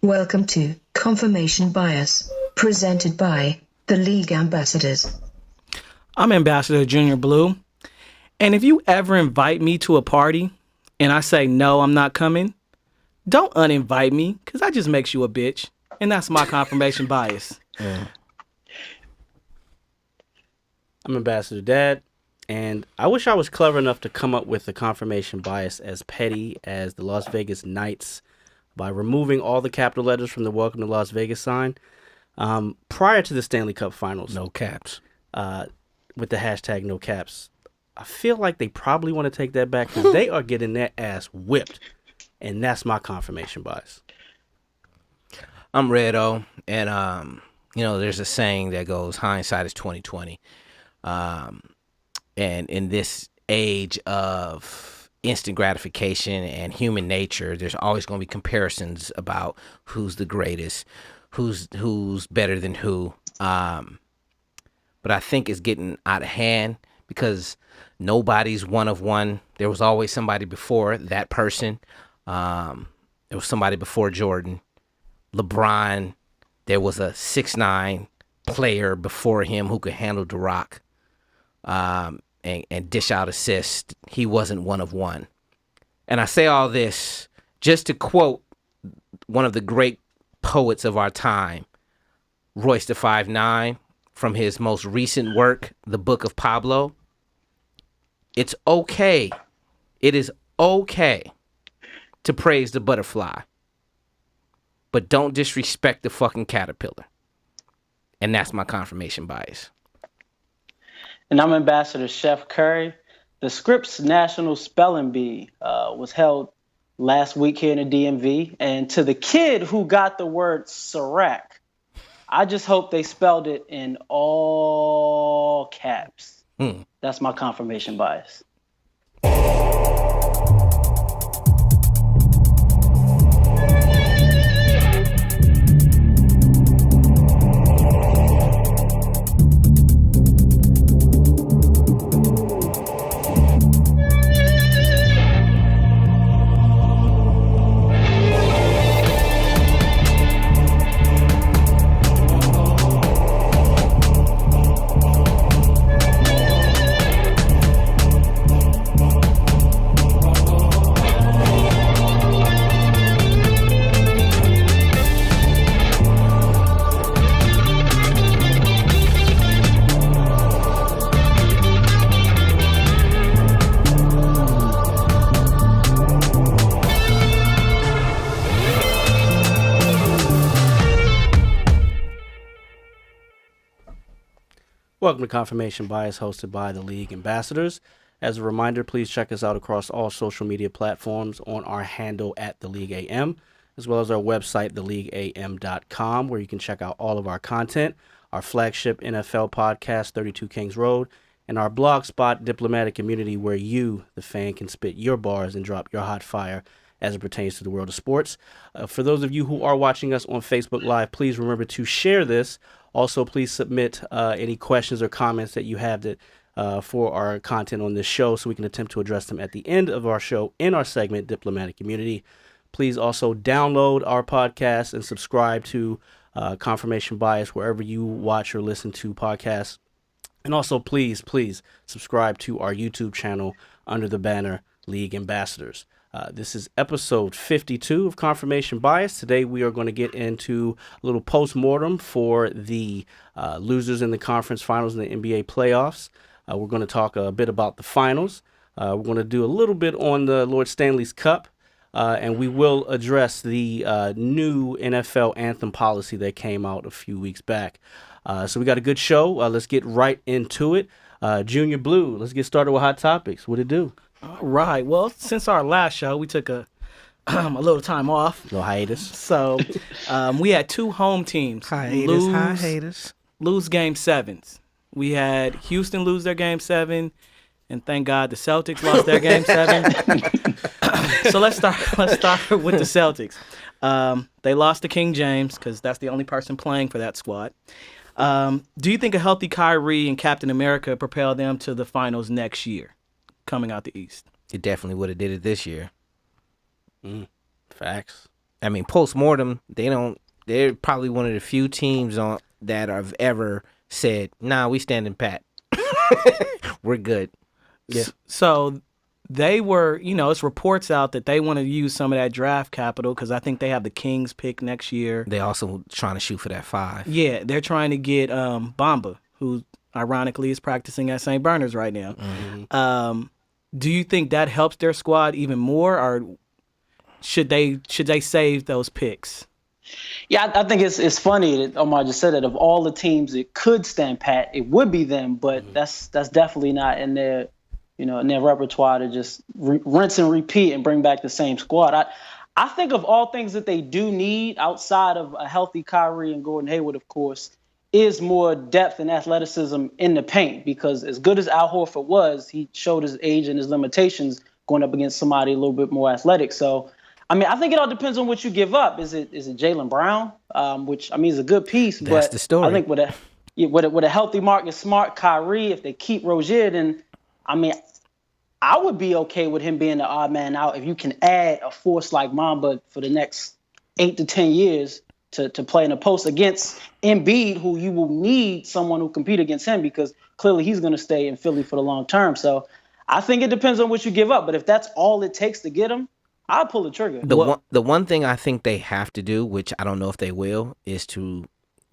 Welcome to Confirmation Bias, presented by the League Ambassadors. I'm Ambassador Junior Blue, and if you ever invite me to a party and I say, no, I'm not coming, don't uninvite me, because that just makes you a bitch, and that's my confirmation bias. Yeah. I'm Ambassador Dad, and I wish I was clever enough to come up with a confirmation bias as petty as the Las Vegas Knights by removing all the capital letters from the Welcome to Las Vegas sign prior to the Stanley Cup Finals. No caps. With the hashtag no caps. I feel like they probably want to take that back because they are getting their ass whipped. And that's my confirmation bias. I'm Redo, and there's a saying that goes, hindsight is 20/20. And in this age of instant gratification and human nature, there's always going to be comparisons about who's the greatest, who's better than who. But I think it's getting out of hand because nobody's one of one. There was always somebody before that person. There was somebody before Jordan. LeBron, there was a 6'9" player before him who could handle the rock. And dish out assists. He wasn't one of one. And I say all this just to quote one of the great poets of our time, Royce the 5'9", from his most recent work, The Book of Pablo. It's okay. It is okay to praise the butterfly, but don't disrespect the fucking caterpillar. And that's my confirmation bias. And I'm Ambassador Chef Curry. The Scripps National Spelling Bee was held last week here in the DMV. And to the kid who got the word Sirac, I just hope they spelled it in all caps. That's my confirmation bias. Welcome to Confirmation Bias, hosted by the League Ambassadors. As a reminder, please check us out across all social media platforms on our handle at The League AM, as well as our website, theleagueam.com, where you can check out all of our content, our flagship NFL podcast, 32 Kings Road, and our blog spot, Diplomatic Community, where you, the fan, can spit your bars and drop your hot fire as it pertains to the world of sports. For those of you who are watching us on Facebook Live, please remember to share this. Also, please submit any questions or comments that you have that for our content on this show so we can attempt to address them at the end of our show in our segment, Diplomatic Community. Please also download our podcast and subscribe to Confirmation Bias wherever you watch or listen to podcasts. And also, please subscribe to our YouTube channel under the banner League Ambassadors. This is episode 52 of Confirmation Bias. Today we are going to get into a little post-mortem for the losers in the conference finals in the NBA playoffs. We're going to talk a bit about the finals. We're going to do a little bit on the Lord Stanley's Cup. And we will address the new NFL anthem policy that came out a few weeks back. So we got a good show. Let's get right into it. Junior Blue, let's get started with Hot Topics. What it do? All right. Well, since our last show, we took a little time off. No hiatus. So we had two home teams lose game sevens. We had Houston lose their game 7, and thank God the Celtics lost their game 7. So let's start with the Celtics. They lost to King James because that's the only person playing for that squad. Do you think a healthy Kyrie and Captain America propel them to the finals next year, coming out the East? It definitely would have did it this year. Facts. I mean, post-mortem, they're probably one of the few teams that have ever said, nah, we standing pat. We're good. Yeah. So they were, it's reports out that they want to use some of that draft capital because I think they have the Kings pick next year. They also trying to shoot for that 5. Yeah, they're trying to get Bamba, who ironically is practicing at St. Bernard's right now. Mm-hmm. Do you think that helps their squad even more, or should they save those picks? Yeah, I think it's funny that Omar just said that of all the teams that could stand pat, it would be them, but that's definitely not in their in their repertoire to just rinse and repeat and bring back the same squad. I think of all things that they do need outside of a healthy Kyrie and Gordon Hayward, of course, is more depth and athleticism in the paint, because as good as Al Horford was, he showed his age and his limitations going up against somebody a little bit more athletic. So, I mean, I think it all depends on what you give up. Is it Jaylen Brown, which, I mean, is a good piece. That's but the story. I think with a healthy Marcus Smart, Kyrie, if they keep Rozier, then, I mean, I would be okay with him being the odd man out if you can add a force like Mamba for the next 8 to 10 years to play in a post against Embiid, who you will need someone who compete against him, because clearly he's going to stay in Philly for the long term. So I think it depends on what you give up. But if that's all it takes to get him, I'll pull the trigger. The one thing I think they have to do, which I don't know if they will, is to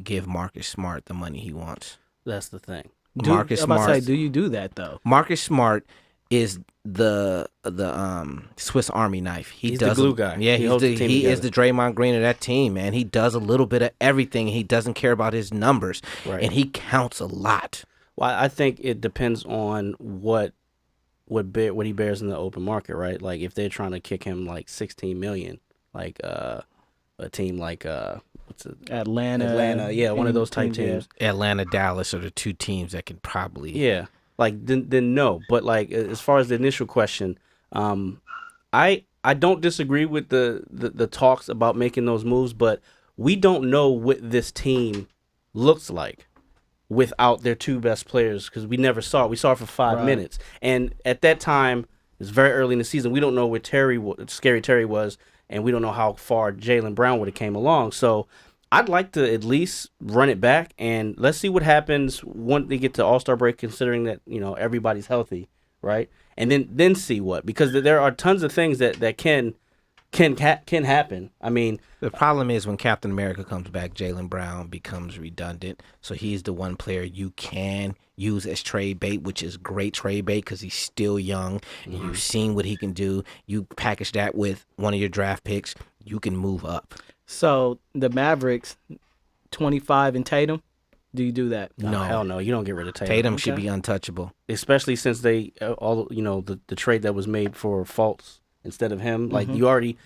give Marcus Smart the money he wants. That's the thing. Marcus Smart. Do you do that though? Marcus Smart is the Swiss Army knife. He's the glue guy. Yeah, he is the Draymond Green of that team, man. He does a little bit of everything. He doesn't care about his numbers, right. And he counts a lot. Well, I think it depends on what he bears in the open market, right? Like if they're trying to kick him like $16 million, like a team like what's it? Atlanta, yeah, one of those type teams. Atlanta, Dallas are the two teams that can probably Like then no, but like as far as the initial question, I don't disagree with the talks about making those moves, but we don't know what this team looks like without their two best players, because we never saw it. We saw it for 5 minutes, and at that time it's very early in the season. We don't know where Scary Terry was, and we don't know how far Jaylen Brown would have came along. So I'd like to at least run it back, and let's see what happens once they get to All-Star break, considering that, everybody's healthy, right? And then see what, because there are tons of things that can happen. I mean, the problem is when Captain America comes back, Jaylen Brown becomes redundant. So he's the one player you can use as trade bait, which is great trade bait because he's still young. And you've seen what he can do. You package that with one of your draft picks, you can move up. So the Mavericks, 25 and Tatum, do you do that? No, hell no. You don't get rid of Tatum. Tatum should be untouchable, especially since they the trade that was made for Fultz instead of him. Like you already,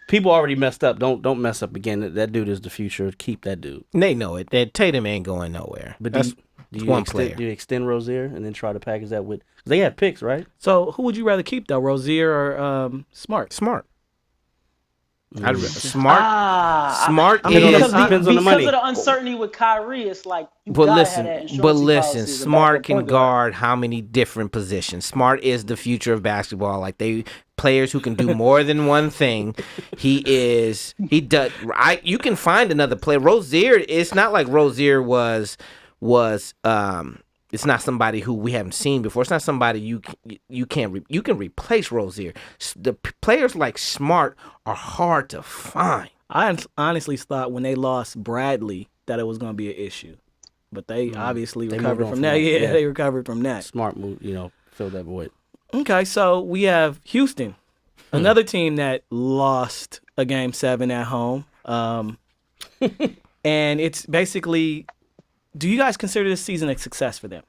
people already messed up. Don't mess up again. That dude is the future. Keep that dude. They know it. That Tatum ain't going nowhere. But do you extend Rozier and then try to package that with? Cause they have picks, right? So who would you rather keep though, Rozier or Smart? Smart. Smart. Depends on the money. Because of the uncertainty with Kyrie, it's like Smart can guard how many different positions. Smart is the future of basketball. Like players who can do more than one thing. He does. You can find another player. Rozier. It's not like Rozier was. It's not somebody who we haven't seen before. It's not somebody you can replace Rozier. The players like Smart are hard to find. I honestly thought when they lost Bradley that it was going to be an issue, but they obviously recovered from that. Yeah, they recovered from that. Smart move, fill that void. Okay, so we have Houston, another team that lost a Game 7 at home, and it's basically. Do you guys consider this season a success for them?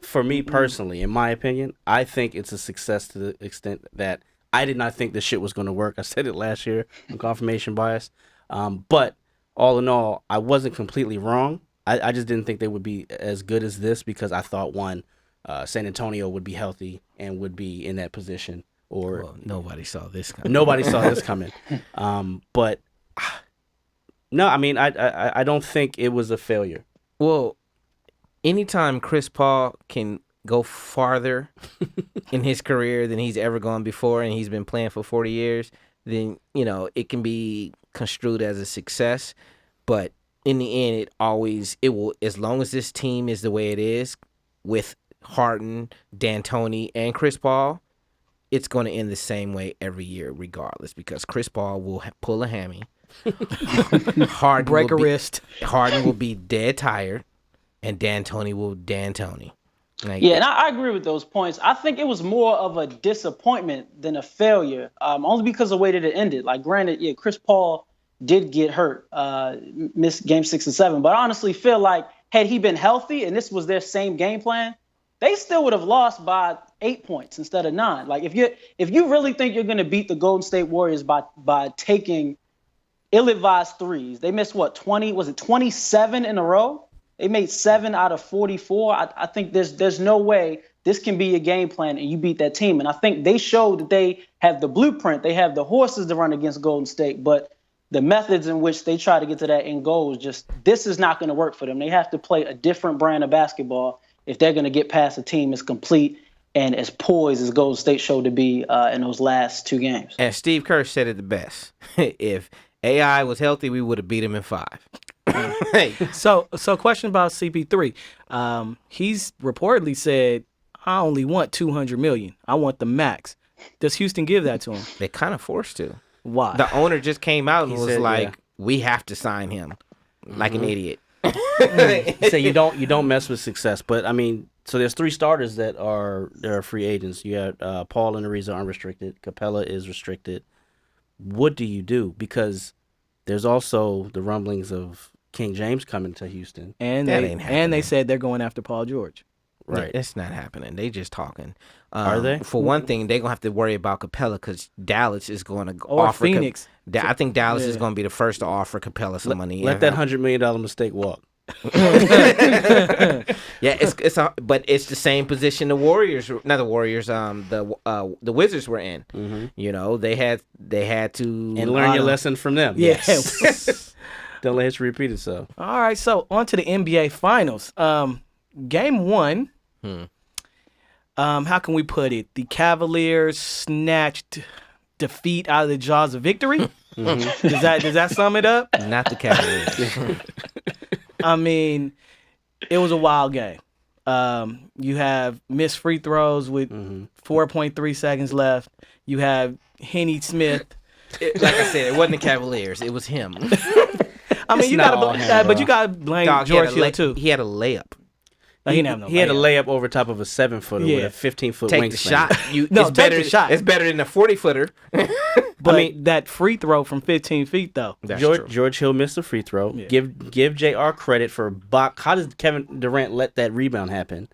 For me personally, in my opinion, I think it's a success to the extent that I did not think this shit was going to work. I said it last year on confirmation bias. But all in all, I wasn't completely wrong. I just didn't think they would be as good as this because I thought, San Antonio would be healthy and would be in that position. Nobody saw this coming. Nobody saw this coming. But no, I mean, I don't think it was a failure. Well, anytime Chris Paul can go farther in his career than he's ever gone before, and he's been playing for 40 years, then it can be construed as a success. But in the end, it will, as long as this team is the way it is with Harden, D'Antoni, and Chris Paul, it's going to end the same way every year, regardless, because Chris Paul will pull a hammy, break a wrist, Harden will be dead tired, and D'Antoni will D'Antoni. Yeah, and I agree with those points. I think it was more of a disappointment than a failure, only because of the way that it ended. Like, granted, yeah, Chris Paul did get hurt, missed game 6 and 7. But I honestly feel like had he been healthy and this was their same game plan, they still would have lost by 8 points instead of 9. Like, if you really think you're going to beat the Golden State Warriors by taking ill-advised threes, they missed 27 in a row? They made 7 out of 44. I think there's no way this can be a game plan and you beat that team. And I think they showed that they have the blueprint. They have the horses to run against Golden State. But the methods in which they try to get to that end goal is this is not going to work for them. They have to play a different brand of basketball if they're going to get past a team as complete and as poised as Golden State showed to be in those last 2 games. And Steve Kerr said it the best. If AI was healthy, we would have beat him in 5. Hey. So question about CP3. He's reportedly said, I only want $200 million. I want the max. Does Houston give that to him? They kind of forced to. Why? The owner just came out and was like, we have to sign him. Like an idiot. So you don't mess with success. But I mean, so there's 3 starters that are free agents. You have Paul and Ariza unrestricted. Capella is restricted. What do you do? Because there's also the rumblings of King James coming to Houston. And they said they're going after Paul George. Right. It's not happening. They just talking. Are they? For one thing, they're going to have to worry about Capella because Dallas is going to offer Phoenix. I think Dallas is going to be the first to offer Capella some money. Let that $100 million mistake walk. Yeah, but it's the same position the Wizards were in. Mm-hmm. They had to and learn your lesson from them. Yes. Don't let history repeat itself. All right, so on to the NBA Finals. Game 1. How can we put it? The Cavaliers snatched defeat out of the jaws of victory. Mm-hmm. Does that sum it up? Not the Cavaliers. I mean, it was a wild game. You have missed free throws with 4.3 seconds left. You have Henny Smith. Like I said, it wasn't the Cavaliers. It was him. I mean, you gotta blame George Hill too. He had a layup. He had a layup over top of a 7-footer with a 15-foot wingspan. Take the shot. Take the shot. It's better than a 40-footer. But I mean, that free throw from 15 feet, though. George Hill missed a free throw. Yeah. Give JR credit for how does Kevin Durant let that rebound happen?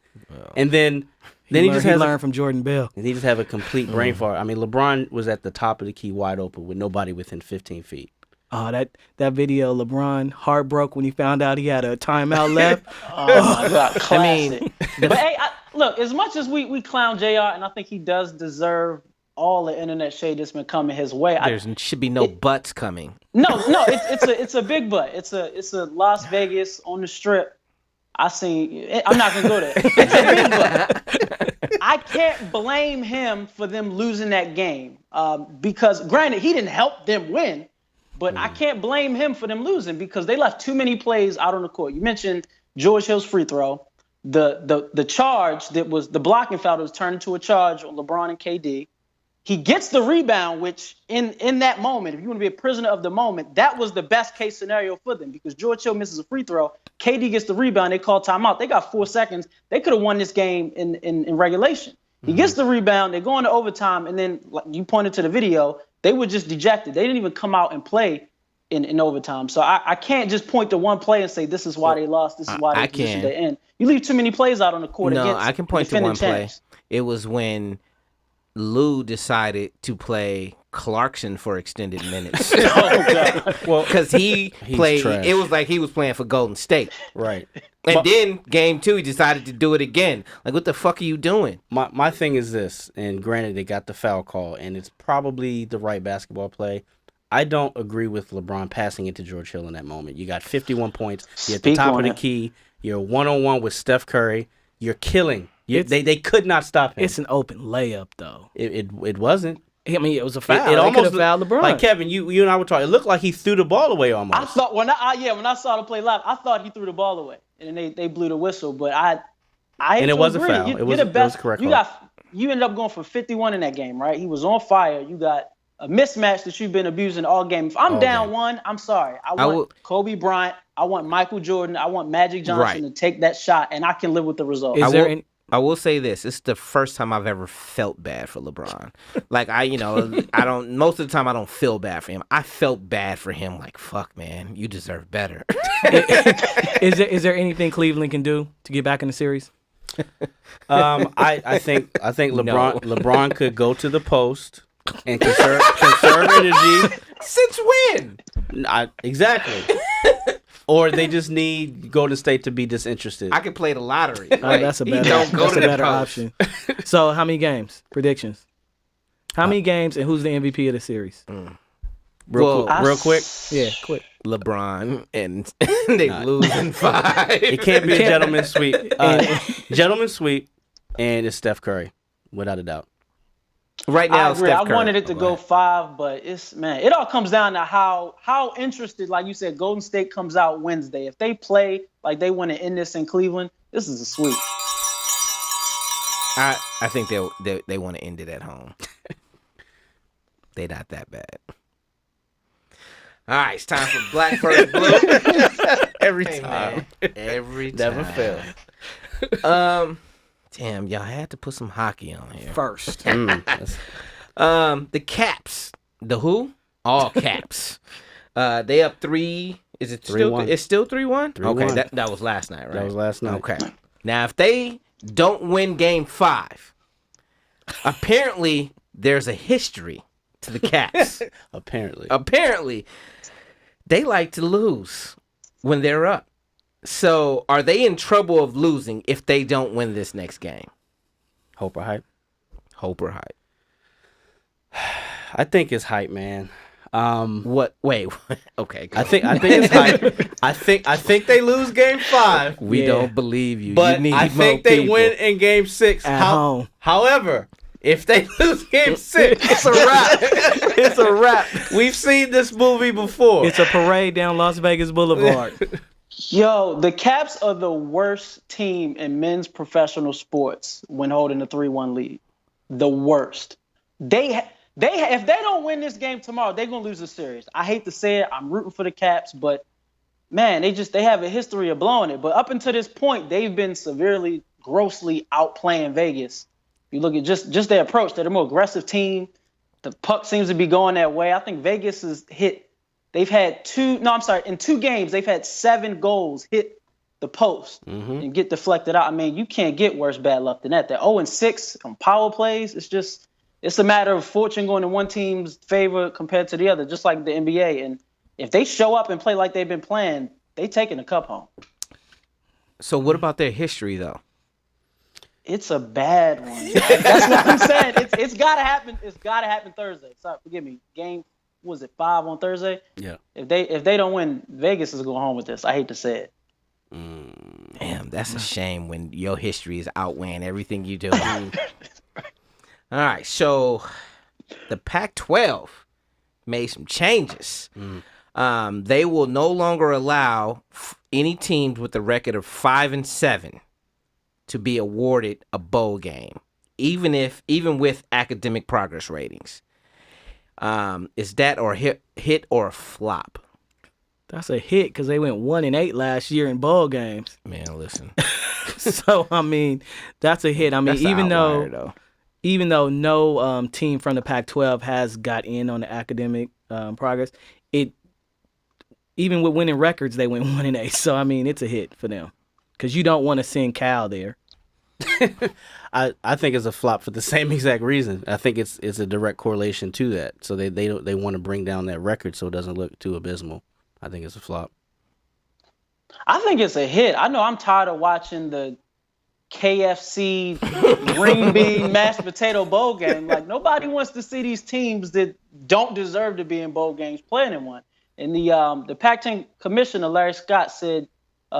And then he learned from Jordan Bell. And he just have a complete brain fart. I mean, LeBron was at the top of the key wide open with nobody within 15 feet. Oh, that video, LeBron heart broke when he found out he had a timeout left. Oh my God, classic. But hey, look, as much as we clown JR, and I think he does deserve all the internet shade that's been coming his way. There should be no buts coming. No, it's a big butt. It's a Las Vegas on the Strip. I'm not gonna go there. It's a big butt. I can't blame him for them losing that game because, granted, he didn't help them win. But I can't blame him for them losing because they left too many plays out on the court. You mentioned George Hill's free throw, the charge that was the blocking foul that was turned into a charge on LeBron and KD. He gets the rebound, which in that moment, if you want to be a prisoner of the moment, that was the best case scenario for them because George Hill misses a free throw. KD gets the rebound. They call timeout. They got 4 seconds. They could have won this game in regulation. He gets the rebound. They go into overtime. And then, like you pointed to the video, they were just dejected. They didn't even come out and play in overtime. So I can't just point to one play and say this is why they lost. This is why they positioned the end. You leave too many plays out on the court. No, I can point to one play. It was when Lou decided to play Clarkson for extended minutes. Oh, God. Well, because he played. Trash. It was like he was playing for Golden State. Right. And then game 2, he decided to do it again. Like, what the fuck are you doing? My thing is this, and granted, they got the foul call, and it's probably the right basketball play. I don't agree with LeBron passing it to George Hill in that moment. You got 51 points. You're at the top of the key. You're 1-on-1 with Steph Curry. You're killing. They could not stop him. It's an open layup, though. It wasn't. I mean, it was a foul. It almost could have fouled LeBron. Like Kevin, you and I were talking. It looked like he threw the ball away almost. I thought when I saw the play live, I thought he threw the ball away, and they blew the whistle. But I and it was a foul. You're It was the best. a correct You call. you ended up going for 51 in that game, right? He was on fire. You got a mismatch that you've been abusing all game. If I'm All down game. one, I'm sorry. I want Kobe Bryant. I want Michael Jordan. I want Magic Johnson to take that shot, and I can live with the result. I will say this. It's the first time I've ever felt bad for LeBron. Like, I don't, most of the time I don't feel bad for him. I felt bad for him. Like, fuck, man, you deserve better. Is there anything Cleveland can do to get back in the series? I think LeBron could go to the post and conserve energy. Since when? Exactly. Or they just need Golden State to be disinterested. I could play the lottery. That's a better option. So, how many games? Predictions? How many games and who's the MVP of the series? Real quick. Yeah, quick. LeBron, and they lose in 5. It can't be a gentleman's sweep. Gentleman's sweep, and it's Steph Curry, without a doubt. Right now, I agree. Steph I Curry. wanted it to go 5, but it all comes down to how interested, like you said, Golden State comes out Wednesday. If they play like they want to end this in Cleveland, this is a sweep. I think they want to end it at home. They not that bad. All right, it's time for Black vs. Blue. Every time. Never fail. Damn, y'all had to put some hockey on here. First. The Caps. The who? All Caps. They up 3. Is it 3-1. It's still 3-1? 3-1. Okay, that was last night, right? That was last night. Okay. Now, if they don't win Game 5, apparently there's a history to the Caps. Apparently, they like to lose when they're up. So, are they in trouble of losing if they don't win this next game? Hope or hype? Hope or hype? I think it's hype, man. What? Wait. Okay. I think it's hype. I think they lose Game 5. We don't believe you. But you need I think more they people. win in Game 6 at home. However, if they lose Game 6, it's a wrap. It's a wrap. We've seen this movie before. It's a parade down Las Vegas Boulevard. Yo, the Caps are the worst team in men's professional sports when holding a 3-1 lead. The worst. If they don't win this game tomorrow, they're gonna lose the series. I hate to say it. I'm rooting for the Caps, but man, they have a history of blowing it. But up until this point, they've been severely, grossly outplaying Vegas. You look at just their approach. They're the more aggressive team. The puck seems to be going that way. I think Vegas has hit. They've had in 2 games, they've had 7 goals hit the post and get deflected out. I mean, you can't get worse bad luck than that. They're 0-6 on power plays. It's a matter of fortune going in one team's favor compared to the other, just like the NBA. And if they show up and play like they've been playing, they taking the cup home. So what about their history, though? It's a bad one. That's what I'm saying. It's gotta happen. It's gotta happen Thursday. Sorry, forgive me. Game, was it 5 on Thursday? Yeah. If they don't win, Vegas is going home with this. I hate to say it. Damn, that's a shame when your history is outweighing everything you do. All right, so the Pac-12 made some changes. They will no longer allow any teams with a record of 5-7 to be awarded a bowl game, even with academic progress ratings. Is that or hit or a flop? That's a hit because they went 1-8 last year in bowl games. Man, listen. So I mean, that's a hit. I mean, even though no team from the Pac-12 has got in on the academic progress, even with winning records, they went 1-8. So I mean, it's a hit for them because you don't want to send Cal there. I think it's a flop for the same exact reason. I think it's a direct correlation to that. So they want to bring down that record so it doesn't look too abysmal. I think it's a flop. I think it's a hit. I know I'm tired of watching the KFC green bean mashed potato bowl game. Like, nobody wants to see these teams that don't deserve to be in bowl games playing in one. And the Pac-10 commissioner, Larry Scott, said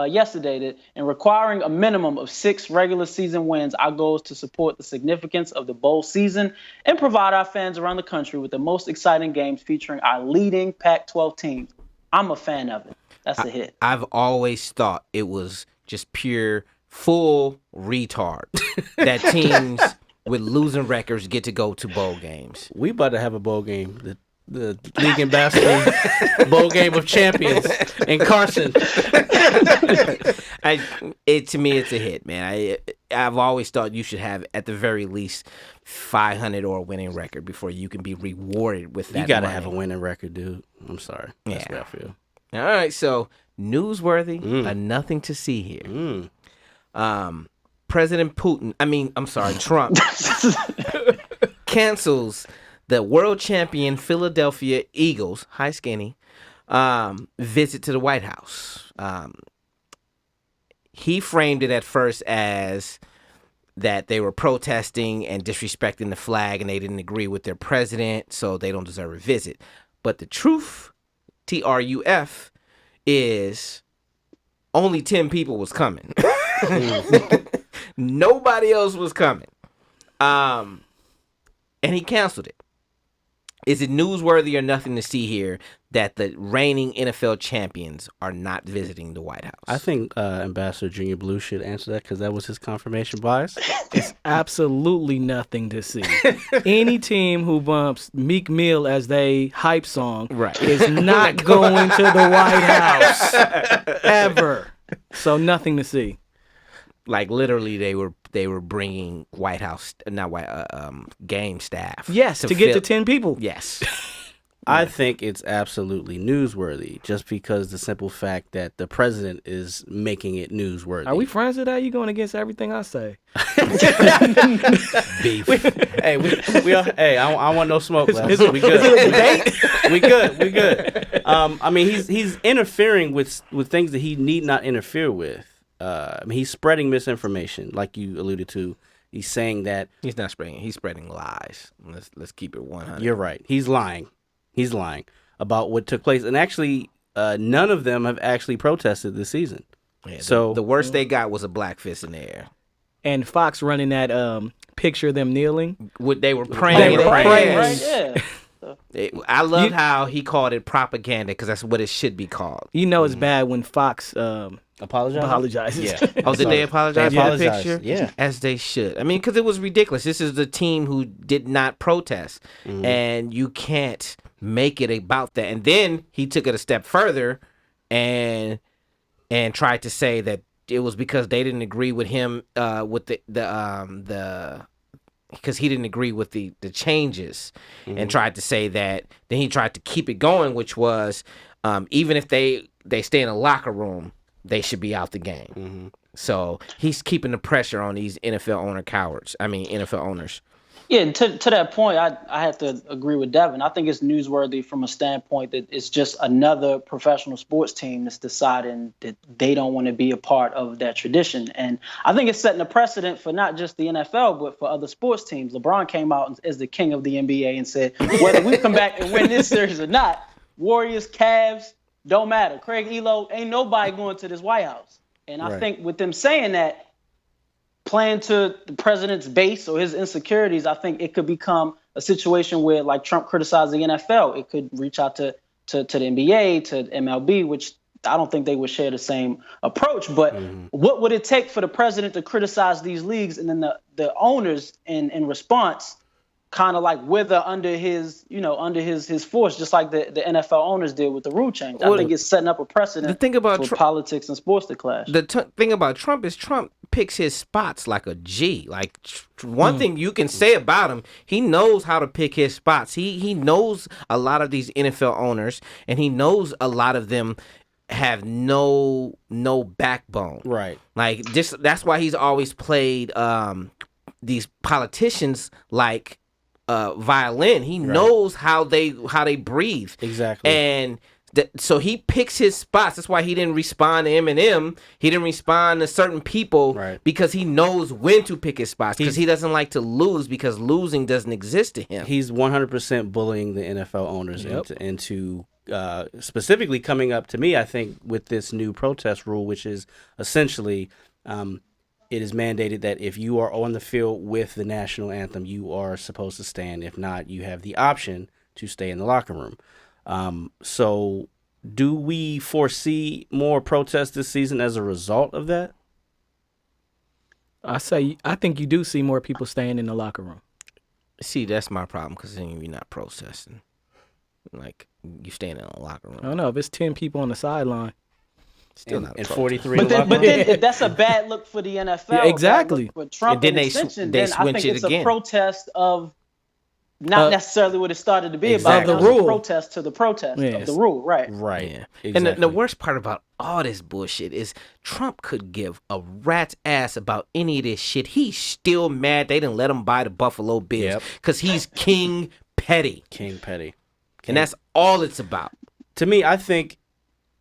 yesterday that in requiring a minimum of 6 regular season wins, our goal is to support the significance of the bowl season and provide our fans around the country with the most exciting games featuring our leading Pac-12 teams. I'm a fan of it. That's a hit. I've always thought it was just pure full retard that teams with losing records get to go to bowl games. We about to have a bowl game. The League Ambassador Bowl Game of Champions in Carson. To me, it's a hit, man. I've always thought you should have, at the very least, 500 or a winning record before you can be rewarded with that. You got to money. have a winning record, dude. I'm sorry. That's what I feel. All right, so newsworthy, nothing to see here. Trump cancels the world champion Philadelphia Eagles, high skinny, visit to the White House. He framed it at first as that they were protesting and disrespecting the flag and they didn't agree with their president, so they don't deserve a visit. But the truth, TRUF, is only 10 people was coming. Nobody else was coming. And he canceled it. Is it newsworthy or nothing to see here that the reigning NFL champions are not visiting the White House? I think Ambassador Junior Blue should answer that because that was his confirmation bias. It's absolutely nothing to see. Any team who bumps Meek Mill as they hype song is not going to the White House ever. So nothing to see. Like literally, they were bringing game staff. Yes, to get to 10 people. Yes. I think it's absolutely newsworthy just because the simple fact that the president is making it newsworthy. Are we friends today? You going against everything I say? Beef. I want no smoke. We good. We good. I mean, he's interfering with things that he need not interfere with. He's spreading misinformation, like you alluded to. He's saying that he's not spreading. He's spreading lies. Let's keep it 100. You're right. He's lying. He's lying about what took place, and actually, none of them have actually protested this season. Yeah, so the worst they got was a black fist in the air. And Fox running that picture of them kneeling. They were praying. Right? Yeah. I love how he called it propaganda because that's what it should be called. You know it's bad when Fox apologizes. Yeah. Did they apologize for the picture? Yeah. As they should. I mean, because it was ridiculous. This is the team who did not protest. And you can't make it about that. And then he took it a step further and tried to say that it was because they didn't agree with him with the because he didn't agree with the changes and tried to say that. Then he tried to keep it going, which was even if they stay in a locker room, they should be out the game. So he's keeping the pressure on these NFL owners. Yeah, and to that point, I have to agree with Devin. I think it's newsworthy from a standpoint that it's just another professional sports team that's deciding that they don't want to be a part of that tradition. And I think it's setting a precedent for not just the NFL, but for other sports teams. LeBron came out as the king of the NBA and said, whether we come back and win this series or not, Warriors, Cavs, don't matter. Craig Elo, ain't nobody going to this White House. And I think with them saying that, playing to the president's base or his insecurities, I think it could become a situation where, like Trump criticized the NFL, it could reach out to the NBA, to MLB, which I don't think they would share the same approach. But what would it take for the president to criticize these leagues and then the owners in response kind of like wither under his force, just like the NFL owners did with the rule change? I think it's setting up a precedent for politics and sports to clash. The thing about Trump is Trump picks his spots like a G. Like one thing you can say about him, he knows how to pick his spots. He knows a lot of these NFL owners, and he knows a lot of them have no backbone. Right. Like that's why he's always played these politicians like violin. He knows how they breathe. Exactly. And so he picks his spots. That's why he didn't respond to Eminem. He didn't respond to certain people because he knows when to pick his spots, because he doesn't like to lose, because losing doesn't exist to him. He's 100% bullying the NFL owners into specifically coming up to me, I think, with this new protest rule, which is essentially it is mandated that if you are on the field with the national anthem, you are supposed to stand. If not, you have the option to stay in the locker room. So do we foresee more protests this season as a result of that? I think you do see more people staying in the locker room. See, that's my problem, because then you're not protesting. Like, you staying in a locker room. I don't know. If it's 10 people on the sideline. Still not a and protest. 43 But then if that's a bad look for the NFL. Yeah, exactly. For Trump And then and they extension, they then I think switch it it's again. a protest of not necessarily what it started to be about. Exactly. It was The rule. a protest to the protest Yes. of the rule, right? Right. Yeah. Exactly. And the worst part about all this bullshit is Trump could give a rat's ass about any of this shit. He's still mad they didn't let him buy the Buffalo Bills because he's King Petty. King Petty. And that's all it's about. To me, I think,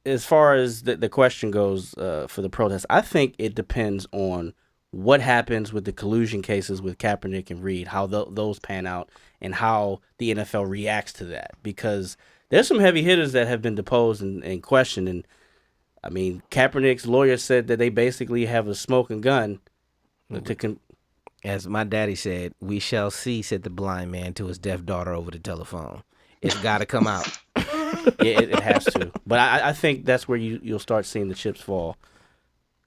as far as the question goes for the protest, I think it depends on what happens with the collusion cases with Kaepernick and Reed, how those pan out, and how the NFL reacts to that. Because there's some heavy hitters that have been deposed and questioned. And, I mean, Kaepernick's lawyer said that they basically have a smoking gun. As my daddy said, we shall see, said the blind man to his deaf daughter over the telephone. It's got to come out. Yeah, it has to. But I think that's where you'll start seeing the chips fall.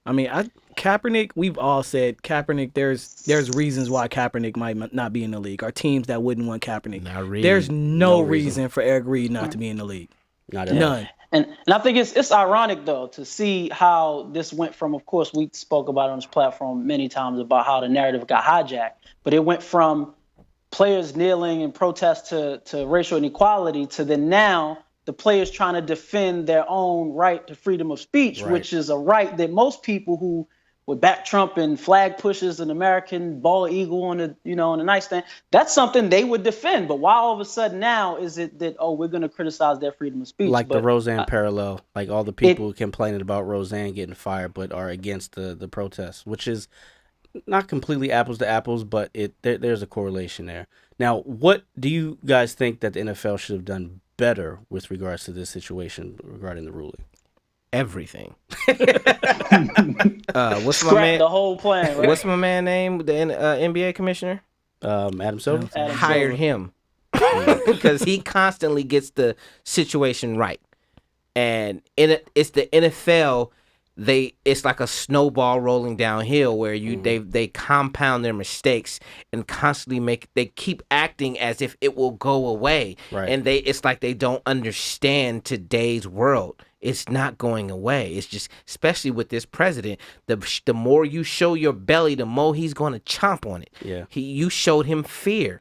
I mean, Kaepernick, we've all said Kaepernick, there's reasons why Kaepernick might not be in the league. Or teams that wouldn't want Kaepernick. There's no reason for Eric Reed not to be in the league. Not at all. None. And I think it's ironic, though, to see how this went from, of course, we spoke about it on this platform many times about how the narrative got hijacked, but it went from players kneeling in protest to racial inequality to then now the players trying to defend their own right to freedom of speech, which is a right that most people who would back Trump and flag pushes an American bald eagle on the nightstand, that's something they would defend. But why all of a sudden now is it that, we're going to criticize their freedom of speech? Like the Roseanne parallel, like all the people complaining about Roseanne getting fired but are against the protests, which is not completely apples to apples, but there's a correlation there. Now, what do you guys think that the NFL should have done better with regards to this situation regarding the ruling? Everything. What's my man? The whole plan. Right? What's my man name? The NBA commissioner. Adam Silver. Hired him because he constantly gets the situation right, and it's the NFL. It's like a snowball rolling downhill where they compound their mistakes and constantly they keep acting as if it will go away. Right. And it's like they don't understand today's world. It's not going away. It's just, especially with this president, the more you show your belly, the more he's going to chomp on it. Yeah. You showed him fear,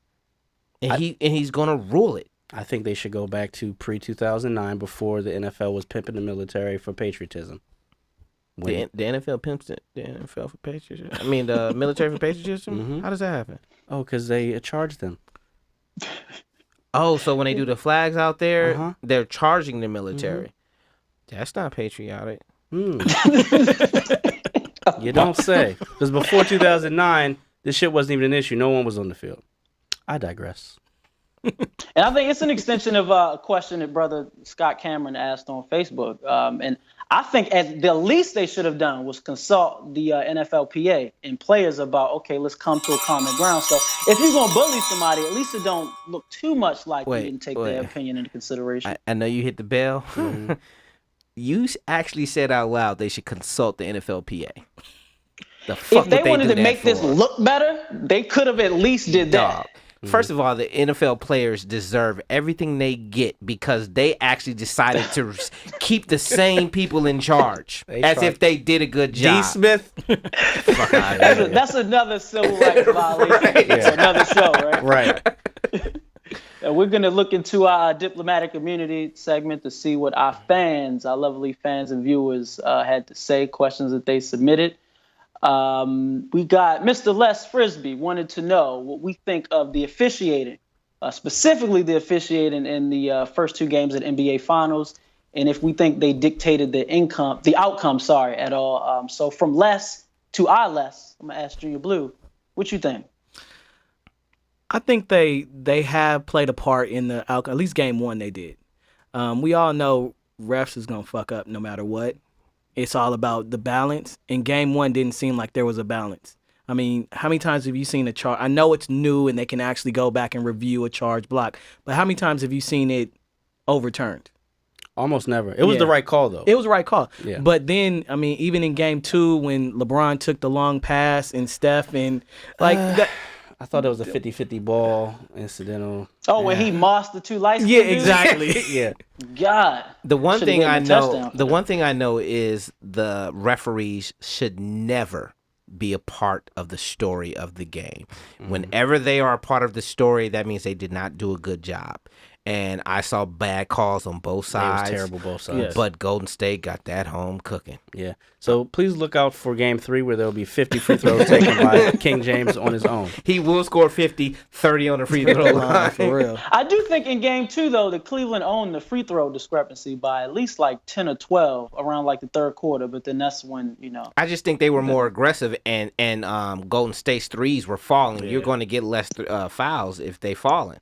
and he's going to rule it. I think they should go back to pre-2009 before the NFL was pimping the military for patriotism. The NFL pimps the NFL for patriotism. I mean, the military for patriotism? Mm-hmm. How does that happen? Oh, because they charged them. Oh, so when they do the flags out there, they're charging the military. Mm-hmm. That's not patriotic. You don't say. Because before 2009, this shit wasn't even an issue. No one was on the field. I digress. And I think it's an extension of a question that Brother Scott Cameron asked on Facebook. And I think at the least they should have done was consult the NFLPA and players about, okay, let's come to a common ground. So if you're going to bully somebody, at least it don't look too much like you didn't take their opinion into consideration. I know you hit the bell. Mm-hmm. You actually said out loud they should consult the NFLPA. If they wanted to make this look better, they could have at least did that. First of all, the NFL players deserve everything they get because they actually decided to keep the same people in charge if they did a good job. D. Smith. Fuck out of here. That's another civil rights violation. Right. It's another show, right? Right. And we're going to look into our diplomatic immunity segment to see what our lovely fans and viewers had to say, questions that they submitted. We got Mr. Les Frisbee wanted to know what we think of the officiating, specifically the officiating in the first two games of the NBA Finals, and if we think they dictated the outcome, at all. So from Les to our Les, I'm gonna ask Junior Blue, what you think? I think they have played a part in the outcome. At least game one they did. We all know refs is gonna fuck up no matter what. It's all about the balance. And game 1 didn't seem like there was a balance. I mean, how many times have you seen a charge? I know it's new and they can actually go back and review a charge block, but how many times have you seen it overturned? Almost never. It was the right call, though. It was the right call. Yeah. But then, I mean, even in game 2, when LeBron took the long pass and Steph and that. I thought it was a 50-50 ball, incidental. Oh, when he mossed the 2 lights. Yeah, exactly. Yeah. God. The one thing I know, touchdown. Is the referees should never be a part of the story of the game. Whenever they are a part of the story, that means they did not do a good job. And I saw bad calls on both sides. It was terrible both sides. Yes. But Golden State got that home cooking. Yeah. So please look out for game 3 where there will be 50 free throws taken by King James on his own. He will score 50, 30 on the free throw line. For real. I do think in game 2, though, the Cleveland owned the free throw discrepancy by at least like 10 or 12 around like the third quarter. But then that's when, I just think they were more aggressive and Golden State's threes were falling. Yeah. You're going to get less fouls if they falling.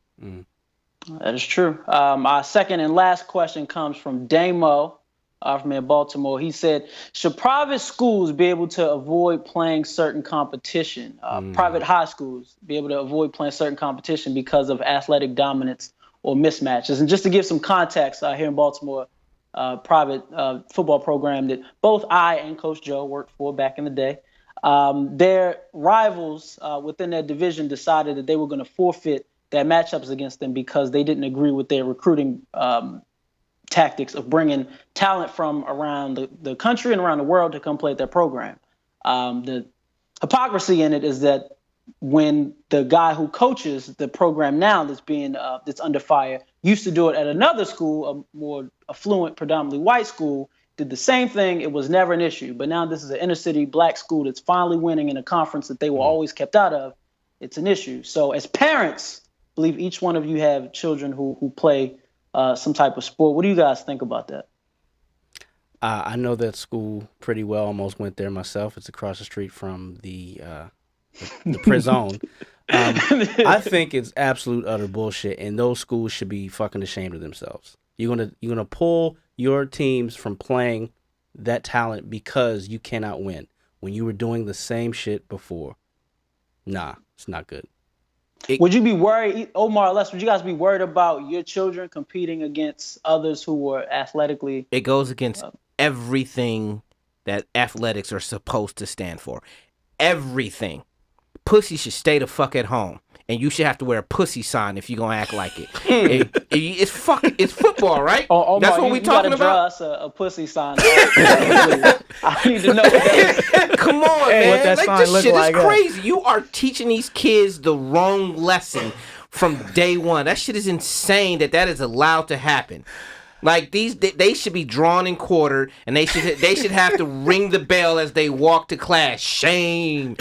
That is true. Our second and last question comes from Damo from in Baltimore. He said, should private schools be able to avoid playing certain competition? Private high schools be able to avoid playing certain competition because of athletic dominance or mismatches? And just to give some context, here in Baltimore, private football program that both I and Coach Joe worked for back in the day, their rivals within their division decided that they were going to forfeit their matchups against them because they didn't agree with their recruiting tactics of bringing talent from around the country and around the world to come play at their program. The hypocrisy in it is that when the guy who coaches the program now that's under fire used to do it at another school, a more affluent, predominantly white school, did the same thing. It was never an issue. But now this is an inner city black school that's finally winning in a conference that they were always kept out of. It's an issue. So as parents, I believe each one of you have children who play some type of sport. What do you guys think about that? I know that school pretty well. Almost went there myself. It's across the street from the prison. I think it's absolute utter bullshit, and those schools should be fucking ashamed of themselves. You're gonna pull your teams from playing that talent because you cannot win when you were doing the same shit before. Nah, it's not good. Would you be worried, Omar, Les, would you guys be worried about your children competing against others who were athletically? It goes against everything that athletics are supposed to stand for. Everything. Pussy should stay the fuck at home. And you should have to wear a pussy sign if you're going to act like it. It's football, right? Omar, that's what we're talking about? Draw us a pussy sign. I need to know what that is. Come on, man. What that sign this look shit like, is crazy. You are teaching these kids the wrong lesson from day one. That shit is insane that is allowed to happen. Like they should be drawn and quartered, and they should have to ring the bell as they walk to class. Shame.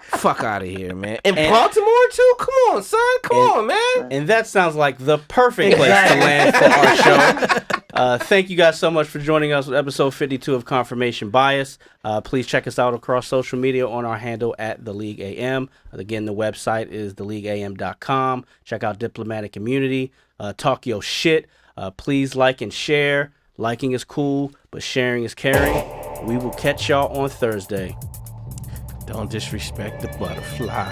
Fuck out of here, man. And Baltimore too. Come on, son. Come on, man. And that sounds like the perfect place to land for our show. Thank you guys so much for joining us with episode 52 of Confirmation Bias. Please check us out across social media on our handle at The League AM. Again, the website is theleagueam.com. Check out Diplomatic Immunity. Talk your shit. Please like and share. Liking is cool, but sharing is caring. We will catch y'all on Thursday. Don't disrespect the butterfly.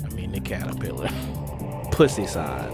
I mean the caterpillar. Pussy sign.